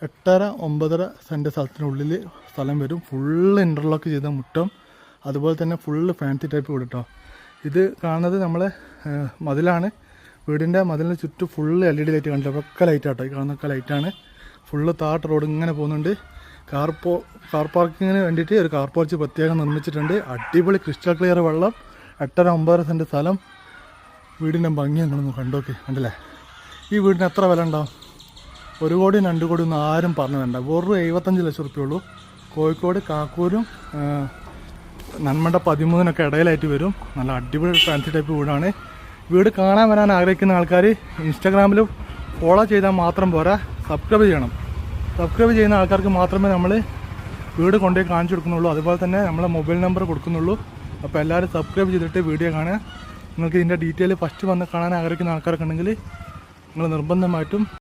8.5-9 cent സ്ഥലത്തിനുള്ളിൽ സ്ഥലം വരും. Full interlock ചെയ്ത മുറ്റം, അതുപോലെ തന്നെ ഫുള്ള് ഫാൻസി ടൈപ്പ് വീട് കേട്ടോ. ഇത് കാണുന്നത് നമ്മളെ മതിലാണ്. വീടിൻ്റെ മതിലിന് ചുറ്റും ഫുള്ള് LED ലൈറ്റ് കണ്ടില്ല, ഒക്കെ ലൈറ്റാട്ടോ. ഈ കാണുന്നൊക്കെ ലൈറ്റാണ്. ഫുള്ള് താട്ട് റോഡ് ഇങ്ങനെ പോകുന്നുണ്ട്. കാർ പാർക്കിങ്ങിന് വേണ്ടിയിട്ട് ഒരു കാർ പോർച്ച് പ്രത്യേകം നിർമ്മിച്ചിട്ടുണ്ട്. അടിപൊളി ക്രിസ്റ്റൽ ക്ലിയർ വെള്ളം, 8.5-9 സെൻറ്റ് സ്ഥലം. വീടിൻ്റെ ഭംഗി നിങ്ങളൊന്ന് കണ്ടോക്കെ, കണ്ടില്ലേ? ഈ വീടിന് എത്ര വില ഉണ്ടാവും? 1 കോടി 2 കോടി ഒന്നും ആരും പറഞ്ഞു വേണ്ട. വെറും 75 ലക്ഷം റുപ്യ ഉള്ളൂ. കോഴിക്കോട് കാക്കൂരും നന്മണ്ട 13 ഇടയിലായിട്ട് വരും. നല്ല അടിപൊളി ഫാൻസി ടൈപ്പ് വീടാണ്. വീട് കാണാൻ വരാൻ ആഗ്രഹിക്കുന്ന ആൾക്കാർ ഇൻസ്റ്റാഗ്രാമിൽ ഫോളോ ചെയ്താൽ മാത്രം പോരാ, സബ്സ്ക്രൈബ് ചെയ്യണം. സബ്സ്ക്രൈബ് ചെയ്യുന്ന ആൾക്കാർക്ക് മാത്രമേ നമ്മൾ വീട് കൊണ്ടുപോയി കാണിച്ചു കൊടുക്കുന്നുള്ളൂ. അതുപോലെ തന്നെ നമ്മളെ മൊബൈൽ നമ്പർ കൊടുക്കുന്നുള്ളൂ. അപ്പോൾ എല്ലാവരും സബ്സ്ക്രൈബ് ചെയ്തിട്ട് വീഡിയോ കാണുക. നിങ്ങൾക്ക് ഇതിൻ്റെ ഡീറ്റെയിൽ ഫസ്റ്റ് വന്ന് കാണാൻ ആഗ്രഹിക്കുന്ന ആൾക്കാരൊക്കെ ഉണ്ടെങ്കിൽ നിങ്ങൾ നിർബന്ധമായിട്ടും